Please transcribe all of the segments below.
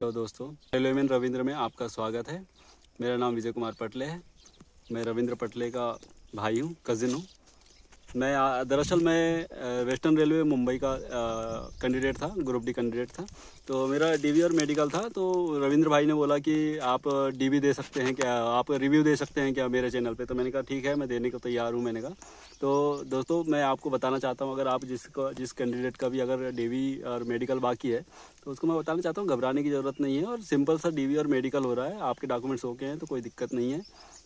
Hello दोस्तों, railwaymen Ravindra में आपका स्वागत है। मेरा नाम विजय कुमार पटले है। मैं रविंद्र पटले का भाई हूँ, कज़िन हूँ। दरअसल मैं वेस्टर्न रेलवे मुंबई का कैंडिडेट था, ग्रुप डी कैंडिडेट था। तो मेरा डीवी और मेडिकल था। तो रविंद्र भाई ने बोला कि आप डीवी दे सकते हैं क्या, आप रिव्यू दे सकते हैं क्या मेरे चैनल पे। तो मैंने कहा ठीक है, मैं देने को तैयार हूँ। मैंने कहा तो दोस्तों मैं आपको बताना चाहता हूँ, अगर आप जिस कैंडिडेट का भी अगर डीवी और मेडिकल बाकी है तो उसको मैं बताना चाहता हूँ, घबराने की ज़रूरत नहीं है। और सिंपल सा डीवी और मेडिकल हो रहा है, आपके डॉक्यूमेंट्स ओके हैं तो कोई दिक्कत नहीं है।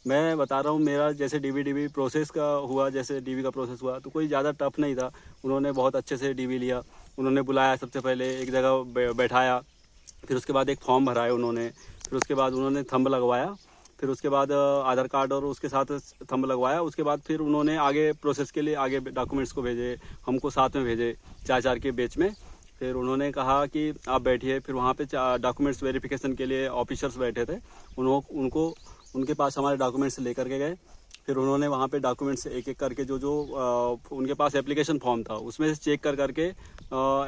मैं बता रहा हूँ, मेरा जैसे डीवी प्रोसेस का हुआ, जैसे डीवी का प्रोसेस हुआ तो कोई ज़्यादा टफ नहीं था। उन्होंने बहुत अच्छे से डीवी लिया। उन्होंने बुलाया, सबसे पहले एक जगह बैठाया, फिर उसके बाद एक फॉर्म भराया उन्होंने, फिर उसके बाद उन्होंने थंब लगवाया, फिर उसके बाद आधार कार्ड और उसके साथ थंब लगवाया। उसके बाद फिर उन्होंने आगे प्रोसेस के लिए आगे डॉक्यूमेंट्स को भेजे, हमको साथ में भेजे 4-4 के बैच में। फिर उन्होंने कहा कि आप बैठिए। फिर वहाँ पे डॉक्यूमेंट्स वेरिफिकेशन के लिए ऑफिसर्स बैठे थे। उनके पास हमारे डॉक्यूमेंट्स लेकर के गए। फिर उन्होंने वहाँ पे डॉक्यूमेंट्स एक एक करके जो उनके पास एप्लीकेशन फॉर्म था उसमें से चेक करके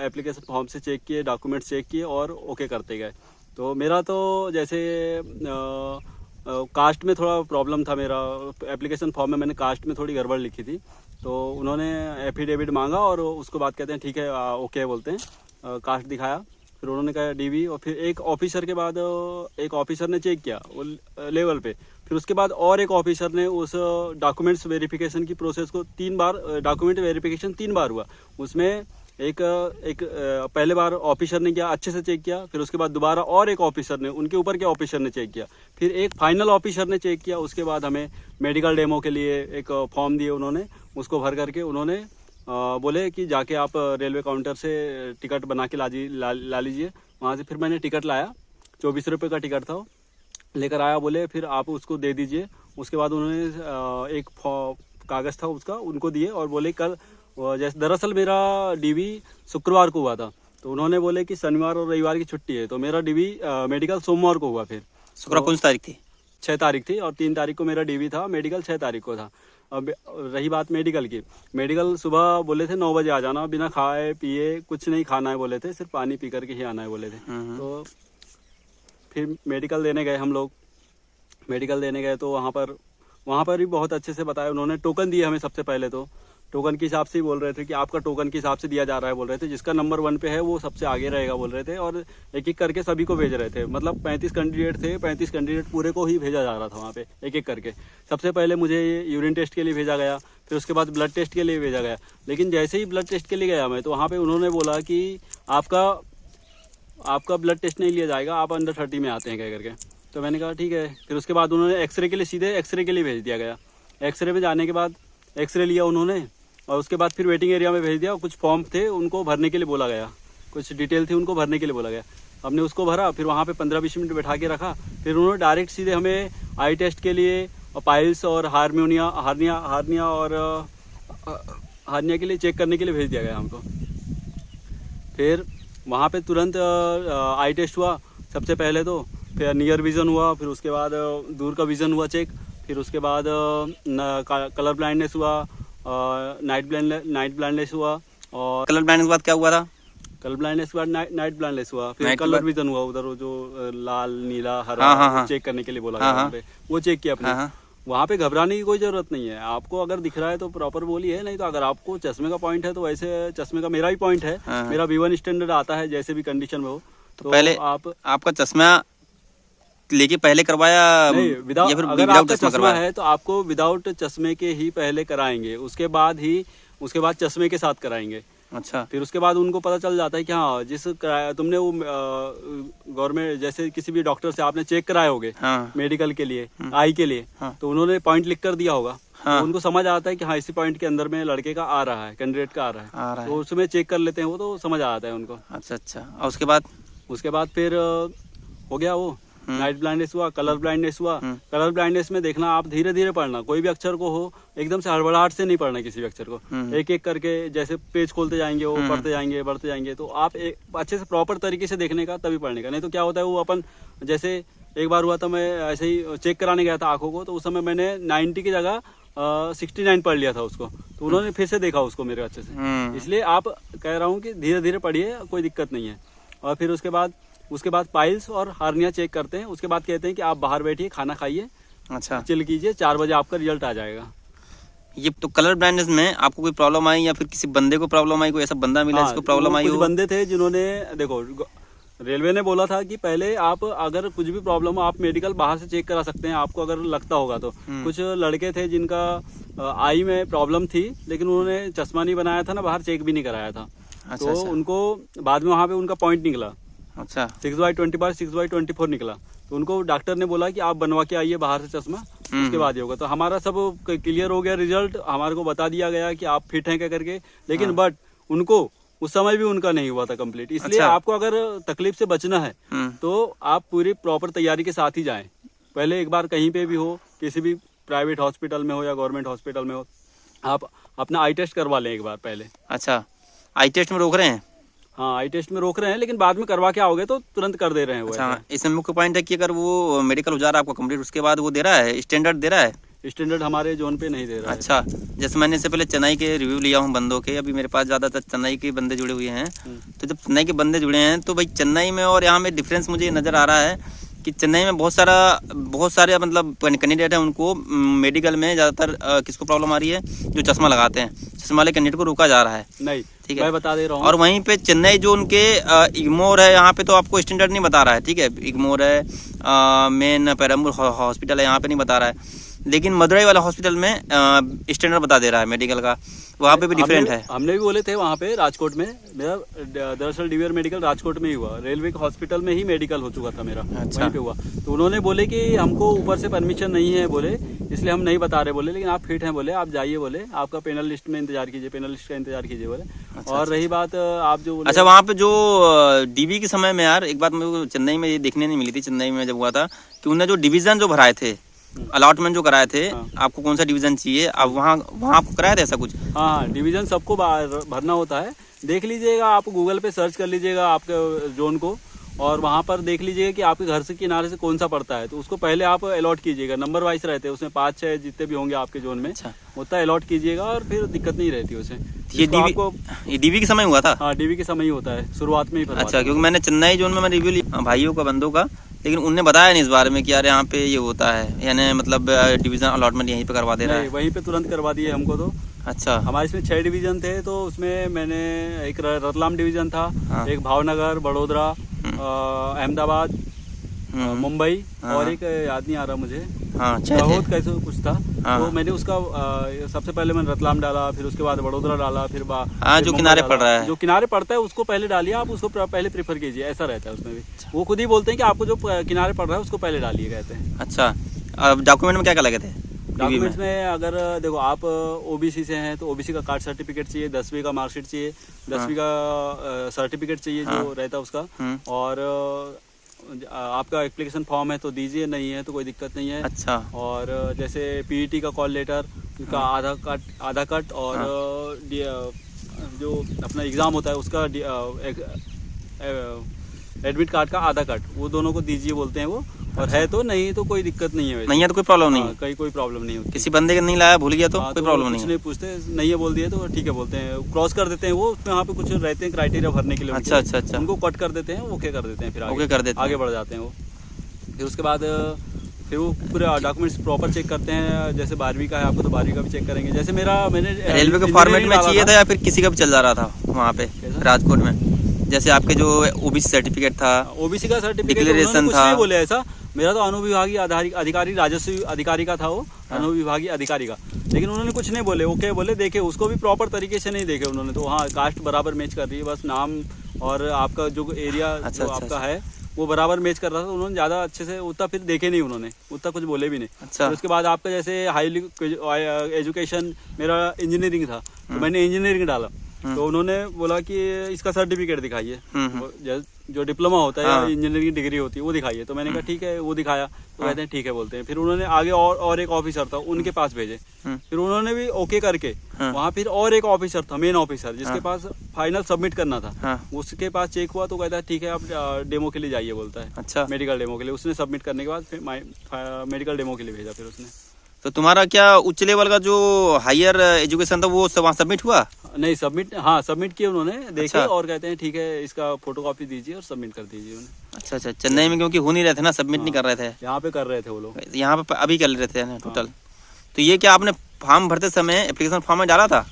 एप्लीकेशन फॉर्म से चेक किए, डॉक्यूमेंट्स चेक किए और ओके करते गए। तो मेरा तो जैसे कास्ट में थोड़ा प्रॉब्लम था। मेरा एप्लीकेशन फॉर्म में मैंने कास्ट में थोड़ी गड़बड़ लिखी थी। तो उन्होंने एफिडेविट मांगा और उसको बाद कहते हैं ठीक है, ओके बोलते हैं। कास्ट दिखाया, फिर उन्होंने कहा डीवी, और फिर एक ऑफिसर के बाद एक ऑफिसर ने चेक किया वो लेवल पे। फिर उसके बाद और एक ऑफिसर ने उस डॉक्यूमेंट्स वेरिफिकेशन की प्रोसेस को 3 बार, डॉक्यूमेंट वेरिफिकेशन 3 बार हुआ। उसमें एक पहले बार ऑफिसर ने किया, अच्छे से चेक किया। फिर उसके बाद दोबारा और एक ऑफिसर ने, उनके ऊपर के ऑफिसर ने चेक किया। फिर एक फाइनल ऑफिसर ने चेक किया। उसके बाद हमें मेडिकल डेमो के लिए एक फॉर्म दिए उन्होंने, उसको भर करके उन्होंने बोले कि जाके आप रेलवे काउंटर से टिकट बना के ला लीजिए। वहाँ से फिर मैंने टिकट लाया, 24 रुपये का टिकट था वो, लेकर आया। बोले फिर आप उसको दे दीजिए। उसके बाद उन्होंने एक कागज़ था उसका उनको दिए और बोले कल, जैसे दरअसल मेरा डीवी शुक्रवार को हुआ था, तो उन्होंने बोले कि शनिवार और रविवार की छुट्टी है, तो मेरा डीवी मेडिकल सोमवार को हुआ। फिर शुक्रवार कौन सी तारीख थी? 6 तारीख थी और 3 तारीख को मेरा डीवी था, मेडिकल 6 तारीख को था। अब रही बात मेडिकल की, मेडिकल सुबह बोले थे 9 बजे आ जाना, बिना खाए पिए, कुछ नहीं खाना है बोले थे, सिर्फ पानी पी करके ही आना है बोले थे। तो फिर मेडिकल देने गए हम लोग। मेडिकल देने गए तो वहाँ पर भी बहुत अच्छे से बताया उन्होंने। टोकन दिए हमें सबसे पहले, तो टोकन के हिसाब से ही बोल रहे थे कि आपका टोकन के हिसाब से दिया जा रहा है बोल रहे थे। जिसका नंबर 1 पे है वो सबसे आगे रहेगा बोल रहे थे। और एक एक करके सभी को भेज रहे थे। मतलब 35 कैंडिडेट थे, 35 कैंडिडेट पूरे को ही भेजा जा रहा था वहाँ पे, एक एक करके। सबसे पहले मुझे यूरिन टेस्ट के लिए भेजा गया, फिर उसके बाद ब्लड टेस्ट के लिए भेजा गया। लेकिन जैसे ही ब्लड टेस्ट के लिए गया मैं, तो वहाँ पर उन्होंने बोला कि आपका ब्लड टेस्ट नहीं लिया जाएगा, आप अंडर 30 में आते हैं कह करके। तो मैंने कहा ठीक है। फिर उसके बाद उन्होंने एक्सरे के लिए, सीधे एक्सरे के लिए भेज दिया गया। एक्सरे में जाने के बाद एक्सरे लिया उन्होंने और उसके बाद फिर वेटिंग एरिया में भेज दिया। कुछ फॉर्म थे उनको भरने के लिए बोला गया, कुछ डिटेल थी उनको भरने के लिए बोला गया। हमने उसको भरा, फिर वहाँ पे 15-20 मिनट बैठा के रखा। फिर उन्होंने डायरेक्ट सीधे हमें आई टेस्ट के लिए और पाइल्स और हार्निया के लिए चेक करने के लिए भेज दिया गया हमको। फिर वहाँ पे तुरंत आई टेस्ट हुआ सबसे पहले, तो फिर नियर विज़न हुआ, फिर उसके बाद दूर का विज़न हुआ चेक, फिर उसके बाद कलर ब्लाइंडनेस हुआ, नाइट ब्लाइंडनेस हुआ। और कलर ब्लाइंडनेस के बाद क्या हुआ था? कलर ब्लाइंडनेस के बाद नाइट ब्लाइंडनेस हुआ। फिर कलर विज़न हुआ, उधर जो लाल नीला हरा चेक करने के लिए बोला गया, वो चेक किया अपने। वहाँ पे घबराने की कोई ज़रूरत नहीं है। आपको अगर दिख रहा है तो प्रॉपर बोलिए, नहीं तो अगर आपको चश्मे का पॉइंट है तो वैसे चश्मे का मेरा भी पॉइंट है। मेरा B1 स्टैंडर्ड आता है, जैसे भी कंडीशन में हो। तो पहले आपका चश्मा लेके पहले करवाया? नहीं, विदाउट, अगर आपका चश्मा है तो आपको विदाउट चश्मे के ही पहले कराएंगे, उसके बाद चश्मे के साथ कराएंगे। अच्छा। फिर उसके बाद उनको पता चल जाता है कि हाँ, तुमने वो गवर्नमेंट जैसे किसी भी डॉक्टर से आपने चेक कराए होगे, मेडिकल के लिए, आई के लिए, तो उन्होंने पॉइंट लिख कर दिया होगा। तो उनको समझ आता है कि हाँ, इसी पॉइंट के अंदर में लड़के का आ रहा है, कैंडिडेट का आ रहा है, तो उसमें चेक कर लेते हैं वो, तो समझ आता है उनको। अच्छा। और उसके बाद फिर हो गया वो नाइट ब्लाइंडनेस हुआ, कलर ब्लाइंडनेस हुआ। कलर ब्लाइंडनेस में देखना, आप धीरे धीरे पढ़ना, कोई भी अक्षर को हो एकदम से हड़बड़ाहट से नहीं पढ़ना किसी भी अक्षर को। एक एक करके जैसे पेज खोलते जाएंगे वो पढ़ते जाएंगे। तो आप एक अच्छे से प्रॉपर तरीके से देखने का, तभी पढ़ने का। नहीं तो क्या होता है, वो अपन जैसे एक बार हुआ था, मैं ऐसे ही चेक कराने गया था आंखों को, तो उस समय मैंने 90 की जगह 69 पढ़ लिया था उसको। तो उन्होंने फिर से देखा उसको मेरे अच्छे से। इसलिए आप कह रहा हूँ कि धीरे धीरे पढ़िए, कोई दिक्कत नहीं है। और फिर उसके बाद उसके बाद पाइल्स और हार्निया चेक करते हैं, उसके बाद कहते हैं कि आप बाहर बैठिए, खाना खाइए, अच्छा, चिल कीजिए, 4 बजे आपका रिजल्ट आ जाएगा। ये तो कलर ब्लाइंडनेस में आपको कोई प्रॉब्लम आई या फिर किसी बंदे को प्रॉब्लम आई, कोई ऐसा बंदा मिला हाँ, जिसको प्रॉब्लम वो आई कुछ हो? बंदे थे जिन्होंने, देखो रेलवे ने बोला था कि पहले आप अगर कुछ भी प्रॉब्लम हो आप मेडिकल बाहर से चेक करा सकते हैं, आपको अगर लगता होगा तो। कुछ लड़के थे जिनका आई में प्रॉब्लम थी, लेकिन उन्होंने चश्मा नहीं बनाया था ना, बाहर चेक भी नहीं कराया था। अच्छा, तो अच्छा। उनको बाद में वहाँ पे उनका पॉइंट निकला, अच्छा, 6/20 6/24 निकला। तो उनको डॉक्टर ने बोला कि आप बनवा के आइए बाहर से चश्मा, उसके बाद ही होगा। तो हमारा सब क्लियर हो गया, रिजल्ट हमारे को बता दिया गया कि आप फिट हैं क्या करके, लेकिन बट उनको उस समय भी उनका नहीं हुआ था कंप्लीट। इसलिए अच्छा। आपको अगर तकलीफ से बचना है तो आप पूरी प्रॉपर तैयारी के साथ ही जाएं। पहले एक बार कहीं पे भी हो, किसी भी प्राइवेट हॉस्पिटल में हो या गवर्नमेंट हॉस्पिटल में हो, आप अपना आई टेस्ट करवा लें एक बार पहले। अच्छा, आई टेस्ट में रोक रहे हैं? हाँ, आई टेस्ट में रोक रहे हैं, लेकिन बाद में करवा के आओगे तो तुरंत कर दे रहे हैं वो। अच्छा, इसमें मुख्य पॉइंट है कि अगर वो मेडिकल हो जा रहा है आपका कंप्लीट, उसके बाद वो दे रहा है, स्टैंडर्ड दे रहा है? स्टैंडर्ड हमारे जोन पे नहीं दे रहा है। अच्छा, जैसे मैंने इससे पहले चेन्नई के रिव्यू लिया हूँ बंदों के, अभी मेरे पास ज़्यादातर चेन्नई के बंदे जुड़े हुए हैं। तो जब चेन्नई के बंदे जुड़े हैं तो भाई चेन्नई में और यहाँ में डिफरेंस मुझे नज़र आ रहा है कि चेन्नई में बहुत सारे मतलब कैंडिडेट हैं, उनको मेडिकल में ज़्यादातर किसको प्रॉब्लम आ रही है, जो चश्मा लगाते हैं, चश्मा वाले कैंडिडेट को रोका जा रहा है। नहीं, ठीक है, मैं बता दे रहा हूँ। और वहीं पे चेन्नई जो उनके इग्मोर है, यहाँ पे तो आपको स्टैंडर्ड नहीं बता रहा है। ठीक है, इग्मोर है, मेन पेरम्बूर हॉस्पिटल है, यहाँ पे नहीं बता रहा है, लेकिन मदुरई वाला हॉस्पिटल में स्टैंडर्ड बता दे रहा है मेडिकल का, वहाँ पे भी डिफरेंट है। हमने भी बोले थे वहाँ पे राजकोट में, मेरा दरअसल डीवीआर मेडिकल राजकोट में ही हुआ, रेलवे के हॉस्पिटल में ही मेडिकल हो चुका था मेरा। अच्छा। वहीं पे हुआ। तो उन्होंने बोले कि हमको ऊपर से परमिशन नहीं है बोले, इसलिए हम नहीं बता रहे बोले, लेकिन आप फिट हैं बोले, आप जाइए बोले, आपका पेनल लिस्ट में इंतजार कीजिए, पेनल लिस्ट का इंतजार कीजिए बोले। और रही बात आप जो बोले, अच्छा, वहाँ पे जो डीबी के समय में यार एक बात मेरे को चेन्नई में ये देखने नहीं मिली थी, चेन्नई में जब हुआ था कि उन्होंने जो डिवीजन जो भराए थे, अलॉटमेंट जो कराए थे, आपको कौन सा डिवीजन चाहिए, अब वहाँ आपको कराया था ऐसा कुछ? हाँ, डिवीजन सबको भरना होता है। देख लीजिएगा, आप गूगल पे सर्च कर लीजिएगा आपके जोन को, और वहाँ पर देख लीजिएगा कि आपके घर से किनारे से कौन सा पड़ता है, तो उसको पहले आप अलॉट कीजिएगा। नंबर वाइज रहते हैं उसमें, 5-6 जितने भी होंगे आपके जोन में, अच्छा, उतना अलॉट कीजिएगा और फिर दिक्कत नहीं रहती उसे। ये डीबी आपको, ये डीबी के समय हुआ था? हाँ, डीवी के समय ही होता है, शुरुआत में ही भरवाते अच्छा, हैं। क्योंकि मैंने चेन्नई जोन में मैं रिव्यू लिया भाइयों का, बंदों का, लेकिन उनने बताया नहीं इस बारे में कि यार यहाँ पे ये होता है, यानी मतलब डिवीजन अलॉटमेंट यहीं पे करवा दे रहा नहीं, है। वहीं पे तुरंत करवा दिए हमको तो। अच्छा, हमारे इसमें 6 डिवीजन थे, तो उसमें मैंने एक रतलाम डिवीजन था, हाँ। एक भावनगर, बड़ोदरा, अहमदाबाद, मुंबई, और एक याद नहीं आ रहा मुझे, हाँ, 6 थे। दाहोद कैसे कुछ था। हाँ। तो मैंने उसका सबसे पहले मैंने रतलाम डाला, फिर उसके बाद बड़ोदरा डाला, फिर हाँ, फिर जो मुंबई किनारे डाला। पड़ रहा है। जो किनारे पड़ता है उसको पहले डालिए, आप उसको पहले प्रेफर कीजिए, ऐसा रहता है उसमें भी। वो खुद ही बोलते हैं कि आपको जो किनारे पड़ रहा है उसको पहले डालिए, कहते हैं। अच्छा, अब डॉक्यूमेंट में क्या क्या लगे थे? डॉक्यूमेंट्स में अगर देखो, आप ओबीसी से हैं तो ओबीसी का कार्ड सर्टिफिकेट चाहिए, 10वीं का मार्कशीट चाहिए, 10वीं का सर्टिफिकेट चाहिए जो रहता है उसका, और आपका एप्लीकेशन फॉर्म है तो दीजिए, नहीं है तो कोई दिक्कत नहीं है। अच्छा, और और जैसे पीईटी का कॉल लेटर का आधा कट, और जो अपना एग्ज़ाम होता है उसका एडमिट कार्ड का आधा कट, वो दोनों को दीजिए बोलते हैं वो। और है तो, नहीं तो कोई दिक्कत नहीं है, नहीं है तो कोई प्रॉब्लम नहीं? कहीं कोई प्रॉब्लम नहीं होती। किसी बंदे के नहीं लाया, भूल गया तो कोई प्रॉब्लम कुछ नहीं पूछते, नहीं है बोल दिए तो ठीक है बोलते हैं, क्रॉस कर देते हैं वो, उसमें वहाँ पे कुछ रहते हैं क्राइटेरिया भरने के लिए। अच्छा, अच्छा, अच्छा, उनको कट कर देते हैं, ओके कर देते हैं, फिर ओके कर देते हैं, आगे बढ़ जाते हैं वो। फिर उसके बाद फिर वो पूरे डॉक्यूमेंट्स प्रॉपर चेक करते हैं। जैसे 12वीं का है आपको तो 12वीं का भी चेक करेंगे। जैसे मैंने रेलवे के फॉर्मेट में चाहिए था या फिर किसी का भी चल जा रहा था वहाँ पे राजकोट में? जैसे आपके जो ओबीसी सर्टिफिकेट था, ओबीसी का सर्टिफिकेट, डिक्लेरेशन कुछ था, नहीं बोले ऐसा। मेरा तो अनुविभागीय अधिकारी, राजस्व अधिकारी का था वो, अनुविभागीय अधिकारी का, लेकिन उन्होंने कुछ नहीं बोले, ओके बोले। देखे उसको भी प्रॉपर तरीके से नहीं देखे उन्होंने, तो हाँ, कास्ट बराबर मैच कर रही है, बस नाम और आपका जो एरिया आपका है वो बराबर मैच कर रहा था। उन्होंने ज़्यादा अच्छे से उतना फिर देखे नहीं, उन्होंने उतना कुछ बोले भी नहीं। अच्छा, उसके बाद आपका जैसे हाई एजुकेशन, मेरा इंजीनियरिंग था तो मैंने इंजीनियरिंग डाला, तो उन्होंने बोला कि इसका सर्टिफिकेट दिखाइए, जो डिप्लोमा होता है, इंजीनियरिंग डिग्री होती है, वो दिखाइए। तो मैंने कहा ठीक है, वो दिखाया, तो कहते हैं ठीक है बोलते हैं। फिर उन्होंने आगे और एक ऑफिसर था, उनके पास भेजे, फिर उन्होंने भी ओके करके वहाँ फिर और एक ऑफिसर था, मेन ऑफिसर, जिसके पास फाइनल सबमिट करना था, उसके पास चेक हुआ तो कहता है ठीक है, आप डेमो के लिए जाइए बोलता है। अच्छा, मेडिकल डेमो के लिए। उसने सबमिट करने के बाद फिर मेडिकल डेमो के लिए भेजा फिर उसने। तो तुम्हारा क्या उच्च लेवल का जो हायर एजुकेशन था वो वहाँ सबमिट हुआ? नहीं सबमिट, हाँ सबमिट किए उन्होंने, देखे अच्छा। और कहते हैं ठीक है इसका फोटोकॉपी दीजिए और सबमिट कर दीजिए उन्हें। अच्छा अच्छा, चेन्नई में क्योंकि हो नहीं रहे थे ना, सबमिट नहीं कर रहे थे, यहाँ पे कर रहे थे वो लोग। यहाँ पे अभी कर रहे थे ना टोटल। तो ये क्या आपने फॉर्म भरते समय एप्लीकेशन फॉर्म में डाला था?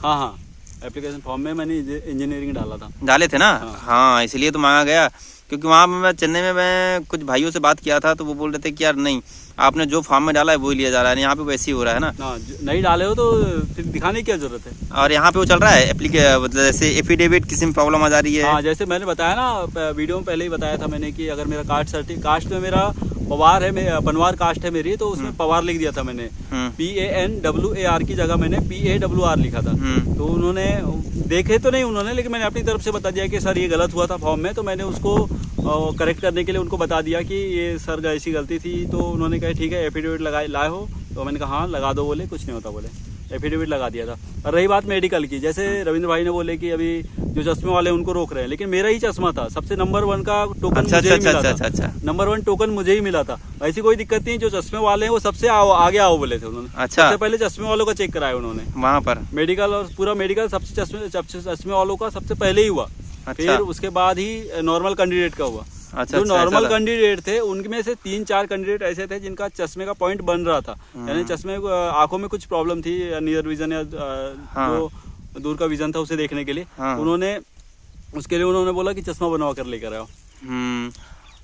हाँ हाँ, एप्लीकेशन फॉर्म में मैंने इंजीनियरिंग डाला था। डाले थे ना, हाँ इसलिए तो मांगा गया, क्योंकि वहाँ पे मैं चेन्नई में मैं कुछ भाइयों से बात किया था तो वो बोल रहे थे कि यार नहीं, आपने जो फॉर्म में डाला है वो ही लिया जा रहा है, यहाँ पे वैसे ही हो रहा है ना। नहीं डाले हो तो फिर दिखाने की क्या जरूरत है। और यहाँ पे वो चल रहा है मतलब जैसे एफिडेविट किसी में प्रॉब्लम आ जा रही है। हाँ जैसे मैंने बताया ना वीडियो में पहले ही बताया था मैंने कि अगर मेरा कास्ट में मेरा पवार है, पनवार कास्ट है मेरी, तो उसमें पवार लिख दिया था मैंने, PANWAR की जगह मैंने PAWR लिखा था। तो उन्होंने देखे तो नहीं उन्होंने, लेकिन मैंने अपनी तरफ से बता दिया कि सर ये गलत हुआ था फॉर्म में, तो मैंने उसको करेक्ट करने के लिए उनको बता दिया कि ये सर ऐसी गलती थी। तो उन्होंने कहा ठीक है एफिडेविट लाए हो, तो मैंने कहा हाँ लगा दो, बोले कुछ नहीं होता, बोले एफिडेविट लगा दिया था। और रही बात मेडिकल की, जैसे रविंद्र भाई ने बोले कि अभी जो चश्मे वाले उनको रोक रहे हैं, लेकिन मेरा ही चश्मा था, सबसे नंबर 1 का टोकन मुझे ही मिला था। नंबर 1 टोकन मुझे ही मिला था, ऐसी कोई दिक्कत नहीं। जो चश्मे वाले हैं वो सबसे आगे आओ बोले थे उन्होंने। अच्छा, सबसे पहले चश्मे वालों का चेक कराया उन्होंने वहाँ पर मेडिकल, और पूरा मेडिकल सबसे चश्मे वालों का सबसे पहले ही हुआ। फिर उसके बाद ही नॉर्मल कैंडिडेट का हुआ। जो नॉर्मल कैंडिडेट थे उनमें से 3-4 कैंडिडेट ऐसे थे जिनका चश्मे का पॉइंट बन रहा था, यानी चश्मे आंखों में कुछ प्रॉब्लम थी, नियर विजन या जो दूर का विजन था उसे देखने के लिए। उन्होंने उसके लिए उन्होंने बोला कि चश्मा बनवा कर लेकर आओ।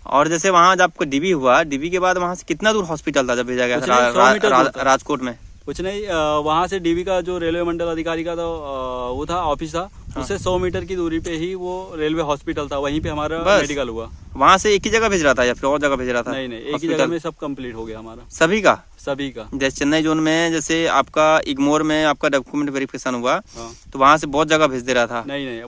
और जैसे वहाँ जब आपको डीबी हुआ, डीबी के बाद वहाँ से कितना दूर हॉस्पिटल था जब भेजा गया था राजकोट में? कुछ नहीं, वहाँ से डीबी का जो रेलवे मंडल अधिकारी का वो था ऑफिस था, उससे 100 मीटर की दूरी पे ही वो रेलवे हॉस्पिटल था, वहीं पे हमारा मेडिकल हुआ। वहाँ से एक ही जगह भेज रहा था या फिर और जगह भेज रहा था? नहीं, एक ही जगह में सब कंप्लीट हो गया हमारा, सभी का। जैसे चेन्नई जोन में जैसे आपका इग्मोर में आपका डॉक्यूमेंट वेरिफिकेशन हुआ, तो वहाँ से बहुत जगह भेज दे रहा था? नहीं,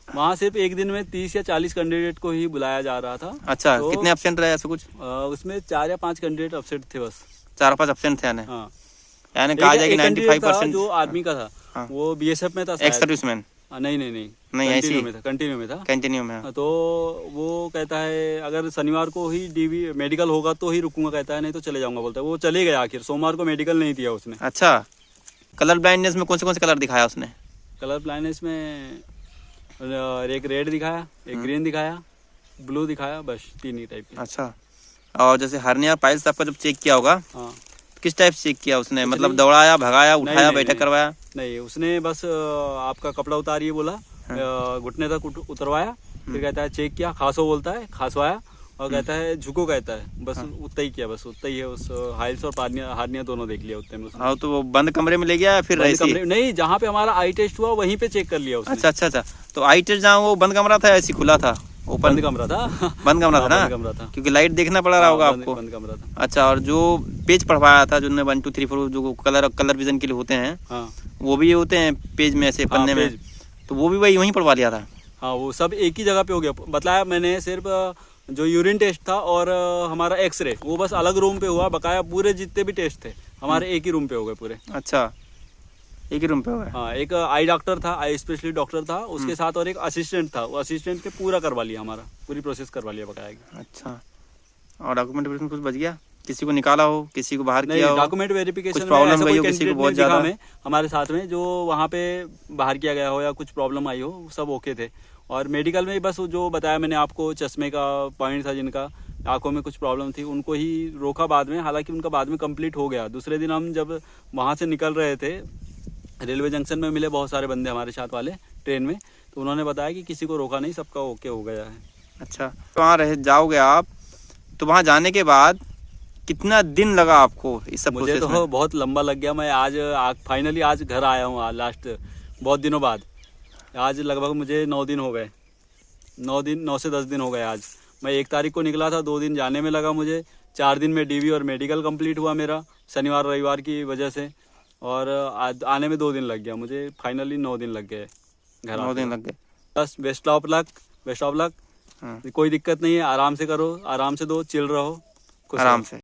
वहाँ सिर्फ एक दिन में 30 या 40 कैंडिडेट को ही बुलाया जा रहा था। अच्छा, तो कितने एब्सेंट रहे ऐसा कुछ? उसमें 4 या 5 कैंडिडेट एब्सेंट थे बस। 4-5 एब्सेंट थे यानी कहा जाए कि 95% जो आदमी का था वो BSF में था, एक्स सर्विसमैन। नहीं, कंटिन्यू में। तो वो कहता है अगर शनिवार को ही डीबी मेडिकल होगा तो ही रुकूंगा, कहता है नहीं तो चले जाऊंगा, बोलता है। वो चले गया आखिर, सोमवार को मेडिकल नहीं दिया उसने। अच्छा, कलर ब्लाइंडनेस में कौन से कलर दिखाया उसने? कलर ब्लाइंडनेस में एक रेड दिखाया, एक ग्रीन दिखाया, ब्लू दिखाया, बस 3 ही टाइप के। अच्छा, और जैसे हर्निया पाइल्स आपका जब चेक किया होगा, किस टाइप से चेक किया उसने? मतलब दौड़ाया, भगाया, उठाया, बैठक करवाया? नहीं, उसने बस आपका कपड़ा उतारिए बोला, घुटने तक उतरवाया, फिर कहता है चेक किया, खासो बोलता है, खासवाया, और कहता है झुको, कहता है बस उतना ही किया, बस उतना ही है। उस हाइल्स और हार्निया दोनों देख लिया उतने में उसने। हाँ, तो वो बंद कमरे में ले गया या फिर कमरे नहीं, जहाँ पे हमारा आई टेस्ट हुआ वहीं पे चेक कर लिया उसने। अच्छा, तो आई टेस्ट जहाँ वो बंद कमरा था ऐसी खुला था? बंद कमरा था ना, क्योंकि लाइट देखना पड़ रहा होगा आपको। बंद कमरा था। अच्छा, और जो पेज पढ़वाया था जो 1 2 3 4 जो कलर विजन के लिए होते हैं, वो भी होते हैं पेज में ऐसे पन्ने में, तो वो भी वहीं पढ़वा लिया था? हाँ, वो सब एक ही जगह पे हो गया। बताया मैंने, सिर्फ जो यूरिन टेस्ट था और हमारा एक्सरे वो बस अलग रूम पे हुआ, बकाया पूरे जितने भी टेस्ट थे हमारे एक ही रूम पे हो गए पूरे। अच्छा, एक ही रूम पे हो गए। हाँ, एक आई डॉक्टर था, आई स्पेशलिस्ट डॉक्टर था उसके साथ, और एक असिस्टेंट था, वो असिस्टेंट के पूरा करवा लिया, हमारा पूरी प्रोसेस करवा लिया बकाया। अच्छा, और डॉक्यूमेंट वेरिफिकेशन कुछ बच गया? किसी को निकाला हो, किसी को बाहर किया हो? डॉक्यूमेंट वेरिफिकेशन प्रॉब्लम गई हो किसी को बहुत ज्यादा में हमारे साथ में, जो वहाँ पे बाहर किया गया हो या कुछ प्रॉब्लम आई हो, सब ओके थे। और मेडिकल में बस जो बताया मैंने आपको, चश्मे का पॉइंट था, जिनका आंखों में कुछ प्रॉब्लम थी, उनको ही रोका बाद में, हालांकि उनका बाद में कंप्लीट हो गया। दूसरे दिन हम जब वहाँ से निकल रहे थे, रेलवे जंक्शन में मिले बहुत सारे बंदे हमारे साथ वाले ट्रेन में, तो उन्होंने बताया कि किसी को रोका नहीं, सबका ओके हो गया है। अच्छा, तो वहाँ जाओगे आप, तो वहाँ जाने के बाद कितना दिन लगा आपको इस सब मुझे? तो बहुत लंबा लग गया। मैं आज फाइनली आज घर आया हूँ, लास्ट बहुत दिनों बाद। आज लगभग मुझे 9 दिन हो गए, 9 से 10 दिन हो गए। आज मैं 1 तारीख को निकला था, 2 दिन जाने में लगा मुझे, 4 दिन में डीवी और मेडिकल कंप्लीट हुआ मेरा, शनिवार रविवार की वजह से, और आने में 2 दिन लग गया मुझे। फाइनली 9 दिन लग गए घर, 9 दिन लग गए। बस बेस्ट ऑफ लक। कोई दिक्कत नहीं है, आराम से करो, आराम से दो, चिल रहो, आराम से।